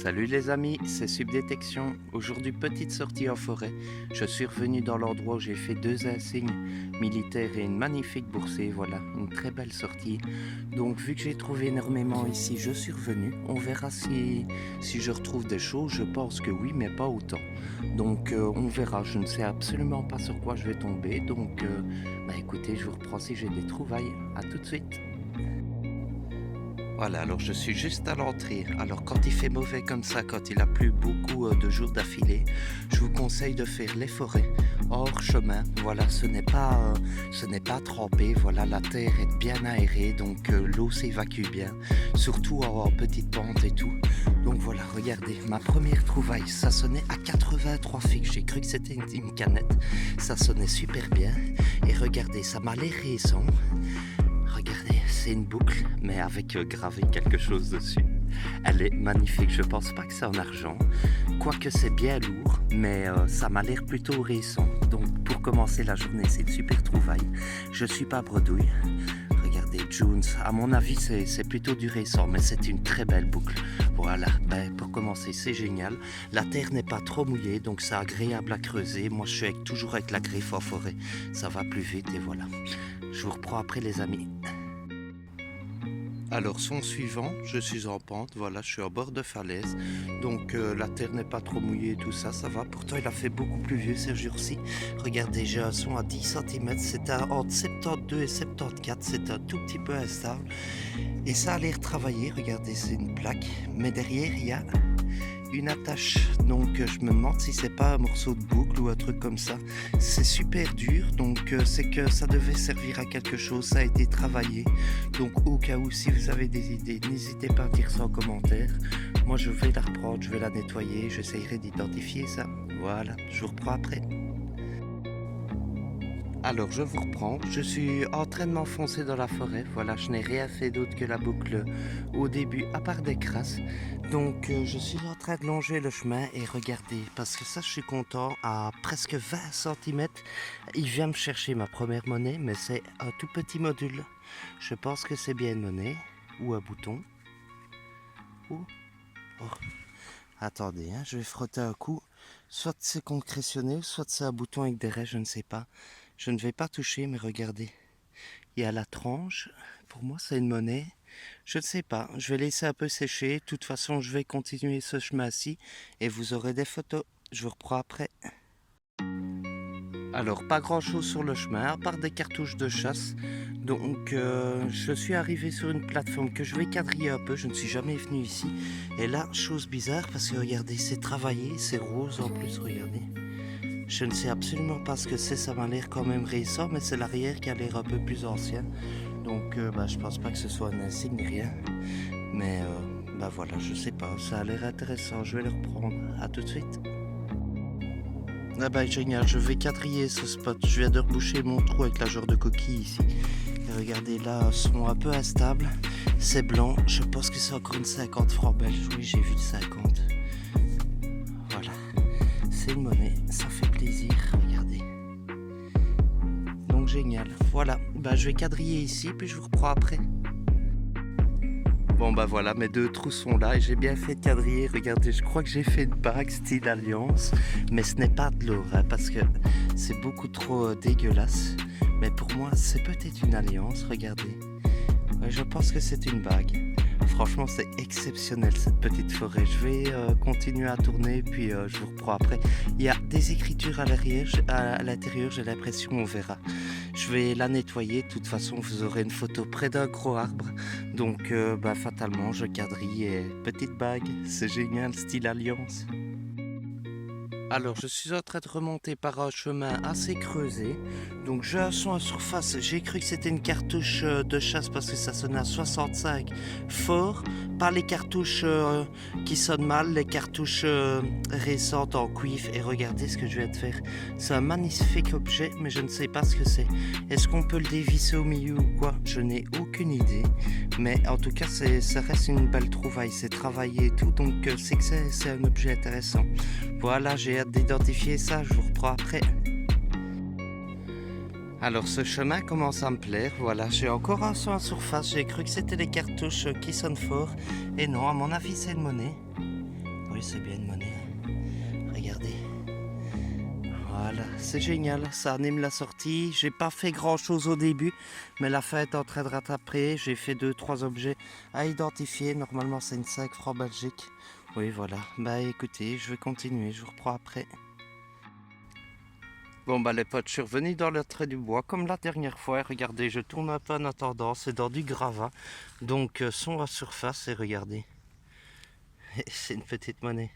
Salut les amis, c'est Subdétection. Aujourd'hui, petite sortie en forêt. Je suis revenu dans l'endroit où j'ai fait 2 insignes militaires et une magnifique boursée. Voilà, une très belle sortie. Donc, vu que j'ai trouvé énormément ici, je suis revenu. On verra si je retrouve des choses. Je pense que oui, mais pas autant. Donc, on verra. Je ne sais absolument pas sur quoi je vais tomber. Donc, écoutez, je vous reprends si j'ai des trouvailles. À tout de suite. Voilà, alors je suis juste à l'entrée. Alors quand il fait mauvais comme ça, quand il a plu beaucoup de jours d'affilée, je vous conseille de faire les forêts hors chemin. Voilà, ce n'est pas trempé. Voilà, la terre est bien aérée, donc l'eau s'évacue bien, surtout en petite pente et tout. Donc voilà, regardez, ma première trouvaille, ça sonnait à 83 fixes. J'ai cru que c'était une canette. Ça sonnait super bien. Et regardez, ça m'a l'air récent. Regardez, c'est une boucle, mais avec gravé quelque chose dessus. Elle est magnifique, je pense pas que c'est en argent, quoique c'est bien lourd, mais ça m'a l'air plutôt récent. Donc pour commencer la journée, c'est une super trouvaille. Je suis pas bredouille. Regardez, Jones, à mon avis c'est plutôt du récent, mais c'est une très belle boucle. Voilà, pour commencer, c'est génial. La terre n'est pas trop mouillée, donc c'est agréable à creuser. Moi, je suis toujours avec la griffe en forêt. Ça va plus vite et voilà. Je vous reprends après les amis. Alors son suivant, je suis en pente, voilà, je suis au bord de falaise, donc la terre n'est pas trop mouillée, tout ça, ça va. Pourtant il a fait beaucoup plus vieux ces jours-ci. Regardez, j'ai un son à 10 cm, c'est entre 72 et 74, c'est un tout petit peu instable. Et ça a l'air travaillé, regardez, c'est une plaque, mais derrière il y a une attache, donc je me demande si c'est pas un morceau de boucle ou un truc comme ça. C'est super dur, donc c'est que ça devait servir à quelque chose, ça a été travaillé. Donc au cas où, si vous avez des idées, n'hésitez pas à dire ça en commentaire. Moi je vais la reprendre, je vais la nettoyer, j'essayerai d'identifier ça. Voilà, je vous reprends après. Alors je vous reprends, je suis en train de m'enfoncer dans la forêt, voilà, je n'ai rien fait d'autre que la boucle au début, à part des crasses. Donc je suis en train de longer le chemin et regardez, parce que ça je suis content, à presque 20 cm, il vient me chercher ma première monnaie, mais c'est un tout petit module. Je pense que c'est bien une monnaie, ou un bouton. Oh. Attendez, je vais frotter un coup, soit c'est concrétionné, soit c'est un bouton avec des raies, je ne sais pas. Je ne vais pas toucher, mais regardez. Il y a la tranche. Pour moi, c'est une monnaie. Je ne sais pas. Je vais laisser un peu sécher. De toute façon, je vais continuer ce chemin-ci et vous aurez des photos. Je vous reprends après. Alors, pas grand-chose sur le chemin, à part des cartouches de chasse. Donc, je suis arrivé sur une plateforme que je vais quadriller un peu. Je ne suis jamais venu ici. Et là, chose bizarre, parce que regardez, c'est travaillé, c'est rose en plus, regardez. Je ne sais absolument pas ce que c'est, ça m'a l'air quand même récent, mais c'est l'arrière qui a l'air un peu plus ancien. Donc je pense pas que ce soit un insigne ni rien. Mais voilà, je sais pas, ça a l'air intéressant, je vais le reprendre. À tout de suite. Génial, je vais quadriller ce spot. Je viens de reboucher mon trou avec la genre de coquille ici. Et regardez là, son un peu instable. C'est blanc, je pense que c'est encore une 50 francs belges. Oui, j'ai vu 50. Voilà. C'est une monnaie, ça fait plaisir, regardez. Donc génial, voilà, je vais quadriller ici, puis je vous reprends après. Bon voilà, mes 2 trous sont là et j'ai bien fait de quadriller, regardez, je crois que j'ai fait une bague style alliance, mais ce n'est pas de l'or, parce que c'est beaucoup trop dégueulasse. Mais pour moi, c'est peut-être une alliance, regardez. Ouais, je pense que c'est une bague. Franchement, c'est exceptionnel cette petite forêt. Je vais continuer à tourner, puis je vous reprends après. Il y a des écritures à l'intérieur, j'ai l'impression, on verra. Je vais la nettoyer. De toute façon, vous aurez une photo près d'un gros arbre. Donc, fatalement, je quadrille et petite bague. C'est génial, style alliance. Alors, je suis en train de remonter par un chemin assez creusé. Donc, j'ai un son à surface. J'ai cru que c'était une cartouche de chasse parce que ça sonnait à 65 fort. Pas les cartouches qui sonnent mal, les cartouches récentes en cuivre. Et regardez ce que je viens de faire. C'est un magnifique objet, mais je ne sais pas ce que c'est. Est-ce qu'on peut le dévisser au milieu ou quoi? Je n'ai aucune idée. Mais en tout cas, ça reste une belle trouvaille. C'est travaillé et tout, donc c'est que c'est un objet intéressant. Voilà, j'ai hâte d'identifier ça, je vous reprends après. Alors ce chemin commence à me plaire, voilà, j'ai encore un son en surface, j'ai cru que c'était les cartouches qui sonnent fort. Et non, à mon avis c'est une monnaie. Oui, c'est bien une monnaie. Regardez. Voilà, c'est génial, ça anime la sortie. J'ai pas fait grand chose au début, mais la fin est en train de rattraper. J'ai fait 2-3 objets à identifier. Normalement, c'est une 5 francs Belgique. Oui, voilà. Bah écoutez, je vais continuer, je vous reprends après. Bon bah les potes, je suis revenu dans le trait du bois comme la dernière fois. Regardez, je tourne un peu en attendant, c'est dans du gravat. Donc son à surface et regardez. C'est une petite monnaie.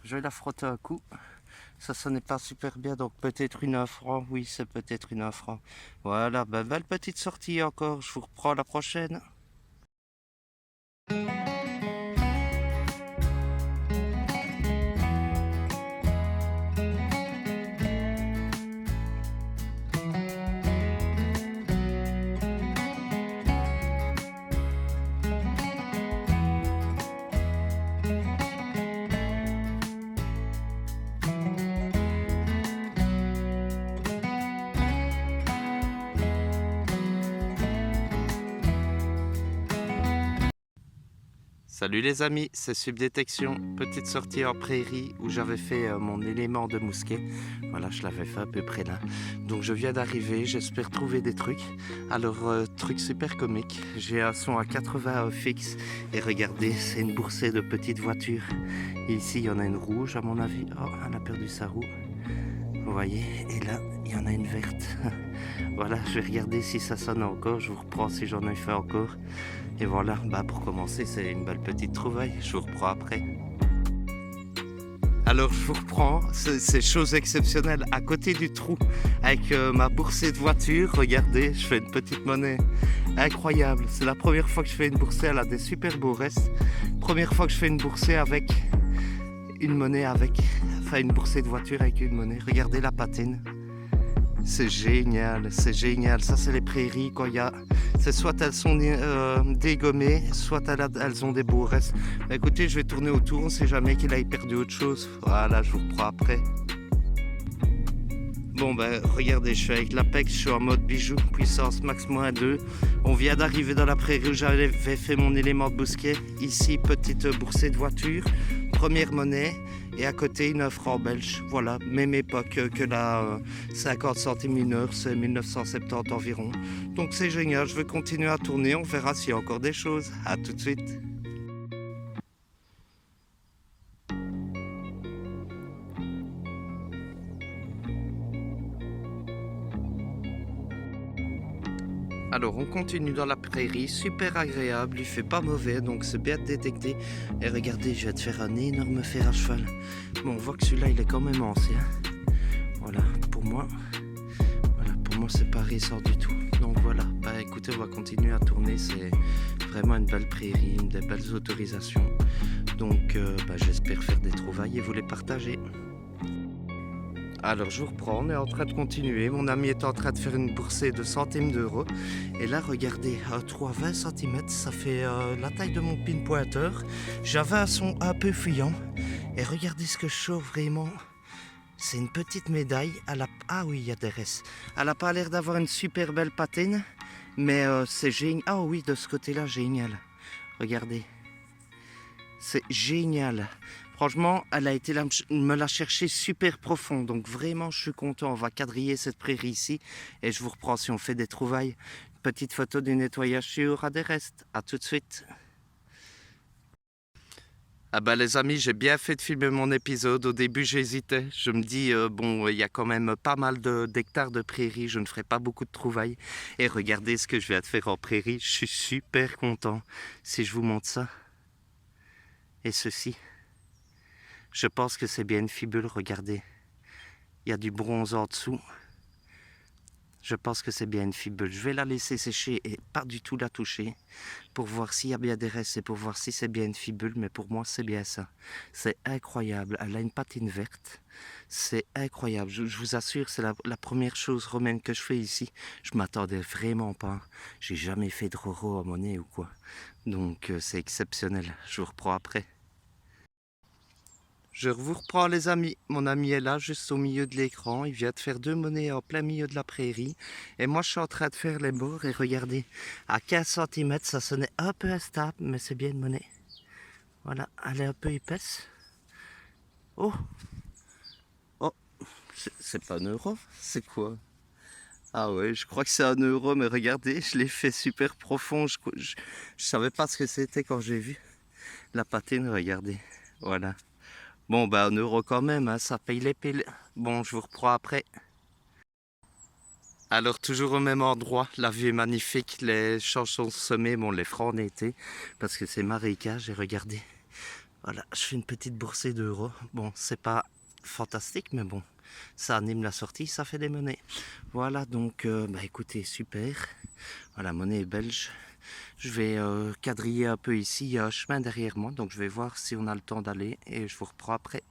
Je vais la frotter un coup. Ça n'est pas super bien, donc peut-être une 1 franc. Oui, c'est peut-être une 1 franc. Voilà, bah, belle petite sortie encore. Je vous reprends la prochaine. Salut les amis, c'est Subdétection, petite sortie en prairie où j'avais fait mon élément de mousquet. Voilà, je l'avais fait à peu près là. Donc je viens d'arriver, j'espère trouver des trucs. Alors, truc super comique, j'ai un son à 80 fixe et regardez, c'est une boursée de petites voitures. Et ici, il y en a une rouge à mon avis. Oh, elle a perdu sa roue. Vous voyez, et là, il y en a une verte. Voilà, je vais regarder si ça sonne encore, je vous reprends si j'en ai fait encore. Et voilà, bah pour commencer, c'est une belle petite trouvaille, je vous reprends après. Alors je vous reprends, c'est chose exceptionnelle, à côté du trou, avec ma boursée de voiture, regardez, je fais une petite monnaie incroyable. C'est la première fois que je fais une boursée, elle a des super beaux restes. Première fois que je fais une boursée avec une monnaie enfin une boursée de voiture avec une monnaie. Regardez la patine. C'est génial, c'est génial. Ça, c'est les prairies quand il y a... C'est soit elles sont dégommées, soit elles ont des beaux restes. Bah, écoutez, je vais tourner autour, on ne sait jamais qu'il ait perdu autre chose. Voilà, je vous reprends après. Bon ben regardez, je suis avec l'Apex, je suis en mode bijou, puissance max -2. On vient d'arriver dans la prairie où j'avais fait mon élément de mousquet. Ici, petite boursée de voiture, première monnaie. Et à côté, une 1 franc belge. Voilà, même époque que la 50 centimes une heure, c'est 1970 environ. Donc c'est génial, je vais continuer à tourner, on verra s'il y a encore des choses. A tout de suite. Alors on continue dans la prairie, super agréable, il fait pas mauvais, donc c'est bien détecté. Et regardez, je vais te faire un énorme fer à cheval. Bon, on voit que celui-là, il est quand même ancien. Voilà, pour moi c'est pas récent du tout. Donc voilà, bah écoutez, on va continuer à tourner, c'est vraiment une belle prairie, des belles autorisations. Donc j'espère faire des trouvailles et vous les partager. Alors je vous reprends, on est en train de continuer. Mon ami est en train de faire une boursée de centimes d'euros. Et là, regardez, un trou à 20 cm, ça fait la taille de mon pin pointeur. J'avais un son un peu fuyant. Et regardez ce que je chauffe vraiment. C'est une petite médaille. Ah oui, il y a des restes. Elle n'a pas l'air d'avoir une super belle patine. Mais c'est génial. Ah oui, de ce côté-là, génial. Regardez. C'est génial. Franchement, elle a été me la chercher super profond. Donc vraiment, je suis content. On va quadriller cette prairie ici. Et je vous reprends si on fait des trouvailles. Petite photo du nettoyage, il y aura des restes. A tout de suite. Ah bah les amis, j'ai bien fait de filmer mon épisode. Au début, j'hésitais. Je me dis, bon, il y a quand même pas mal d'hectares de prairies. Je ne ferai pas beaucoup de trouvailles. Et regardez ce que je viens de faire en prairie. Je suis super content. Si je vous montre ça. Et ceci. Je pense que c'est bien une fibule, regardez. Il y a du bronze en dessous. Je pense que c'est bien une fibule. Je vais la laisser sécher et pas du tout la toucher pour voir s'il y a bien des restes et pour voir si c'est bien une fibule. Mais pour moi, c'est bien ça. C'est incroyable. Elle a une patine verte. C'est incroyable. Je vous assure, c'est la première chose romaine que je fais ici. Je m'attendais vraiment pas. J'ai jamais fait de roro à monnaie ou quoi. Donc, c'est exceptionnel. Je vous reprends après. Je vous reprends les amis, mon ami est là juste au milieu de l'écran, il vient de faire 2 monnaies en plein milieu de la prairie et moi je suis en train de faire les bords et regardez, à 15 cm ça sonnait un peu instable mais c'est bien une monnaie. Voilà, elle est un peu épaisse, Oh, oh, c'est pas 1 euro, c'est quoi? Ah ouais, je crois que c'est 1 euro, mais regardez, je l'ai fait super profond. Je savais pas ce que c'était quand j'ai vu la patine, regardez. Voilà. Bon, bah 1 euro quand même, hein, ça paye les piles. Bon, je vous reprends après. Alors, toujours au même endroit, la vue est magnifique, les champs sont semés, bon, on les fera en été, parce que c'est marécage, et regardez. Voilà, je fais une petite boursée d'euros. Bon, c'est pas fantastique, mais bon, ça anime la sortie, ça fait des monnaies. Voilà, donc, bah écoutez, super. Voilà, monnaie belge. Je vais quadriller un peu ici, il y a un chemin derrière moi, donc je vais voir si on a le temps d'aller et je vous reprends après.